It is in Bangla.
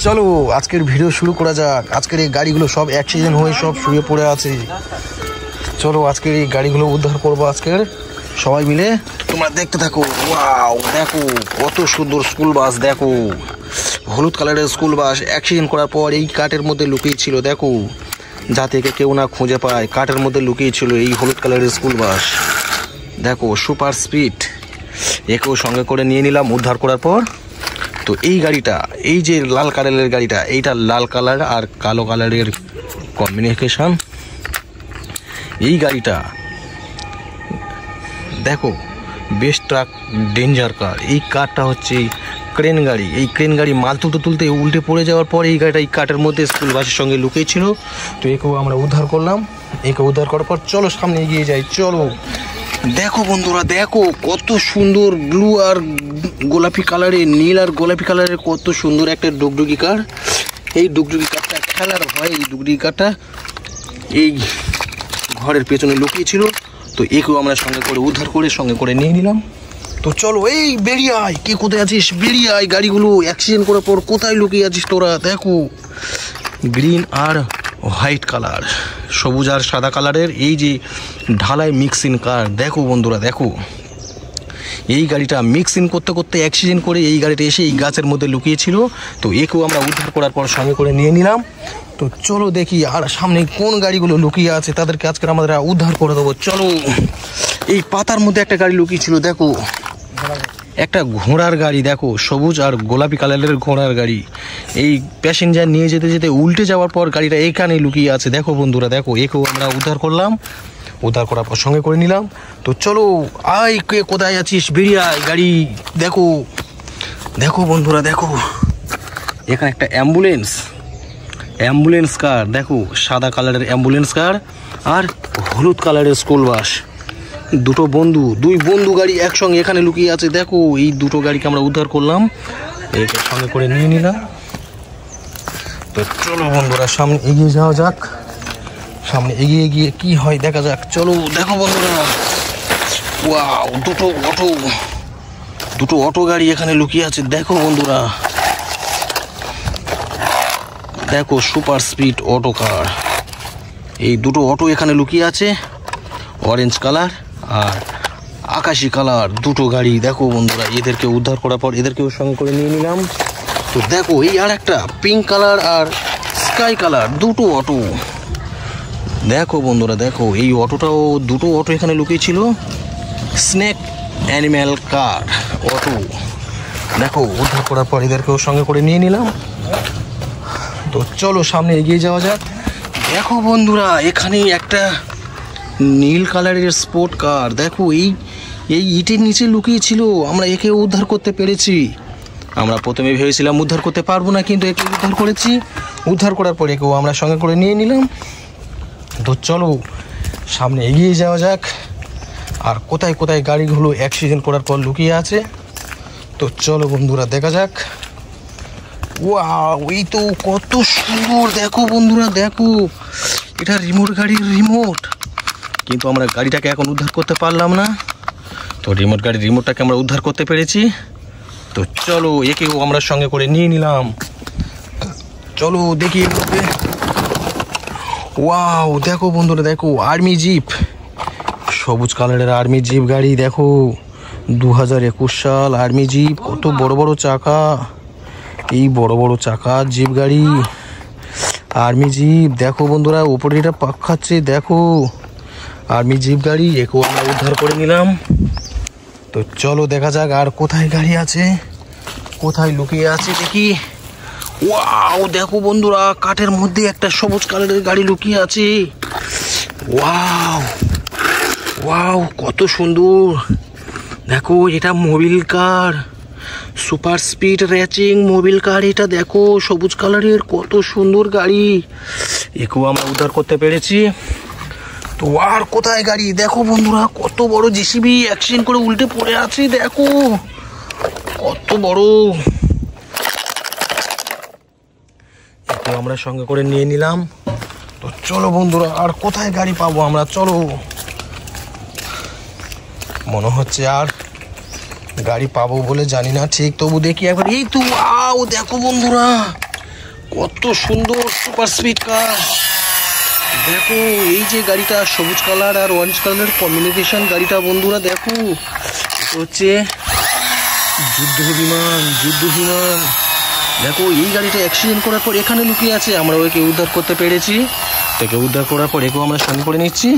চলো আজকের ভিডিও শুরু করা যাক। আজকের এই গাড়িগুলো সব অ্যাক্সিডেন্ট হয়ে সব শুয়ে পড়ে আছে। চলো আজকের এই গাড়িগুলো উদ্ধার করবো আজকের সবাই মিলে। তোমরা দেখতে থাকো। ওয়াও, দেখো কত সুন্দর স্কুল বাস। দেখো হলুদ কালারের স্কুল বাস অ্যাক্সিডেন্ট করার পর এই কাঠের মধ্যে লুকিয়ে ছিল। দেখো যাতে কেউ না খুঁজে পায়, কাঠের মধ্যে লুকিয়ে ছিল এই হলুদ কালারের স্কুল বাস। দেখো সুপার স্পিড, একেও সঙ্গে করে নিয়ে নিলাম উদ্ধার করার পর। তো এই গাড়িটা, এই যে লাল কালারের গাড়িটা, এইটা লাল কালার আর কালো কালারের কম্বিনেশন। এই গাড়িটা দেখো বেস্ট ট্রাক ডেঞ্জার কার। এই কারটা হচ্ছে ক্রেন গাড়ি। এই ক্রেন গাড়ি মাল তুলতে তুলতে উল্টে পড়ে যাওয়ার পর এই গাড়িটা এই কাঠের মধ্যে স্কুল বাসের সঙ্গে লুকিয়েছিল। তো একেও আমরা উদ্ধার করলাম। একে উদ্ধার করার পর চলো সামনে এগিয়ে যাই। চলো দেখো বন্ধুরা, দেখো কত সুন্দর ব্লু আর গোলাপি কালারের, নীল আর গোলাপি কালারের কত সুন্দর একটা ডুগডুগি কার। এই ডুগডুগি কারটা খেলার হয়। এই ডুগডুগি কারটা এই ঘরের পেছনে লুকিয়েছিল। তো একেও আমরা সঙ্গে করে উদ্ধার করে সঙ্গে করে নিয়ে নিলাম। তো চলো এই বেরিয়ে আয়, কে কোথায় আছিস বেরিয়ে আয়। গাড়িগুলো অ্যাক্সিডেন্ট করার পর কোথায় লুকিয়ে আছিস তোরা। দেখো গ্রিন আর হোয়াইট কালার, সবুজ আর সাদা কালারের এই যে ঢালাই মিক্সিং কার। দেখো বন্ধুরা, দেখো এই গাড়িটা মিক্সিং করতে করতে অ্যাক্সিডেন্ট করে এই গাড়িটা এসে এই গাছের মধ্যে লুকিয়েছিল। তো একেও আমরা উদ্ধার করার পর সঙ্গে করে নিয়ে নিলাম। তো চলো দেখি আর সামনে কোন গাড়িগুলো লুকিয়ে আছে, তাদেরকে আজকে আমাদের উদ্ধার করে দেবো। চলো এই পাতার মধ্যে একটা গাড়ি লুকিয়ে ছিল। দেখো একটা ঘোড়ার গাড়ি, দেখো সবুজ আর গোলাপি কালারের ঘোড়ার গাড়ি। এই প্যাসেঞ্জার নিয়ে যেতে যেতে উল্টে যাওয়ার পর গাড়িটা এখানে লুকিয়ে আছে। দেখো বন্ধুরা, দেখো একেও আমরা উদ্ধার করলাম। উদ্ধার করার পর সঙ্গে করে নিলাম। তো চলো আয়, কে কোথায় আছিস বেরিয়ে আয়। গাড়ি দেখো, দেখো বন্ধুরা, দেখো এখানে একটা অ্যাম্বুলেন্স কার। দেখো সাদা কালারের অ্যাম্বুলেন্স কার আর হলুদ কালারের স্কুল বাস। দুই বন্ধু গাড়ি একসঙ্গে এখানে লুকিয়ে আছে। দেখো এই দুটো গাড়িকে আমরা উদ্ধার করলাম, একে সঙ্গে করে নিয়ে নিলাম। তো চলো বন্ধুরা সামনে এগিয়ে যাওয়া যাক। সামনে এগিয়ে গিয়ে কি হয় দেখা যাক। চলো দেখো বন্ধুরা, ওয়াও দুটো অটো গাড়ি এখানে লুকিয়ে আছে। দেখো বন্ধুরা, দেখো সুপার স্পিড অটো কার। এই দুটো অটো এখানে লুকিয়ে আছে, অরেঞ্জ কালার আর আকাশি কালার দুটো গাড়ি। দেখো বন্ধুরা, এদেরকে উদ্ধার করার পর এদেরকেও সঙ্গে করে নিয়ে নিলাম। তো দেখো এই আর একটা পিঙ্ক কালার আর স্কাই কালার দুটো অটো। দেখো বন্ধুরা, দেখো এই অটোটাও, দুটো অটো এখানে লুকিয়ে ছিল। স্নেক অ্যানিম্যাল কার অটো। দেখো উদ্ধার করার পর এদেরকেও সঙ্গে করে নিয়ে নিলাম। তো চলো সামনে এগিয়ে যাওয়া যাক। দেখো বন্ধুরা, এখানে একটা নীল কালারের স্পোর্ট কার। দেখো এই ইটের নিচে লুকিয়ে ছিল। আমরা একে উদ্ধার করতে পেরেছি। আমরা প্রথমে ভেবেছিলাম উদ্ধার করতে পারবো না, কিন্তু একে উদ্ধার করেছি। উদ্ধার করার পর একেও আমরা সঙ্গে করে নিয়ে নিলাম। তো চলো সামনে এগিয়ে যাওয়া যাক। আর কোথায় কোথায় গাড়িগুলো অ্যাক্সিডেন্ট করার পর লুকিয়ে আছে, তো চলো বন্ধুরা দেখা যাক। ওয়াও, এই তো কত সুন্দর। দেখো বন্ধুরা, দেখো এটা রিমোট গাড়ির রিমোট, কিন্তু আমরা গাড়িটাকে এখন উদ্ধার করতে পারলাম না। তো রিমোট গাড়ির রিমোটটাকে আমরা উদ্ধার করতে পেরেছি। তো চলো একেও আমরা সঙ্গে করে নিয়ে নিলাম। চলো দেখি এর মধ্যে। ওয়াও, দেখো বন্ধুরা, দেখো আর্মি জিপ, সবুজ কালারের আর্মি জিপ গাড়ি। দেখো 2021 সাল আর্মি জিপ। কত বড় বড় চাকা, এই বড় বড় চাকা জিপ গাড়ি, আর্মি জিপ। দেখো বন্ধুরা, উপরে এটা পাক খাচ্ছে। দেখো আর্মি জিপ গাড়ি, একেও আমরা উদ্ধার করে নিলাম। তো চলো দেখা যাক আর কোথায় গাড়ি আছে, কোথায় লুকিয়ে আছে দেখি। ওয়াও, দেখো বন্ধুরা, কাঠের মধ্যে একটা সবুজ কালারের গাড়ি লুকিয়ে আছে। ওয়াও ওয়াও, কত সুন্দর। দেখো এটা মোবিল কার, সুপার স্পিড রেসিং মোবিল কার এটা। দেখো সবুজ কালারের কত সুন্দর গাড়ি, একেও আমরা উদ্ধার করতে পেরেছি। তো আর কোথায় গাড়ি। দেখো বন্ধুরা, কত বড় জেসিবি অ্যাক্সিডেন্ট করে উল্টে পড়ে আছে। দেখো কত বড়, একেও আমরা সঙ্গে করে নিয়ে নিলাম। তো চলো বন্ধুরা, আর কোথায় গাড়ি পাবো আমরা। চলো, মনে হচ্ছে আর গাড়ি পাবো বলে জানি না ঠিক, তবু দেখি একবার। এই তো আও, দেখো বন্ধুরা, কত সুন্দর সুপার স্পিড কার। দেখো এই যে গাড়িটা সবুজ কালার আর অরেঞ্জ কালারের কম্বিনেশন গাড়িটা বন্ধুরা, দেখো হচ্ছে যুদ্ধ বিমান। দেখো এই গাড়িটা অ্যাক্সিডেন্ট করার পর এখানে লুকিয়ে আছে, আমরা ওকে উদ্ধার করতে পেরেছি। তাকে উদ্ধার করার পর একেও আমরা সঙ্গে করে নিচ্ছি।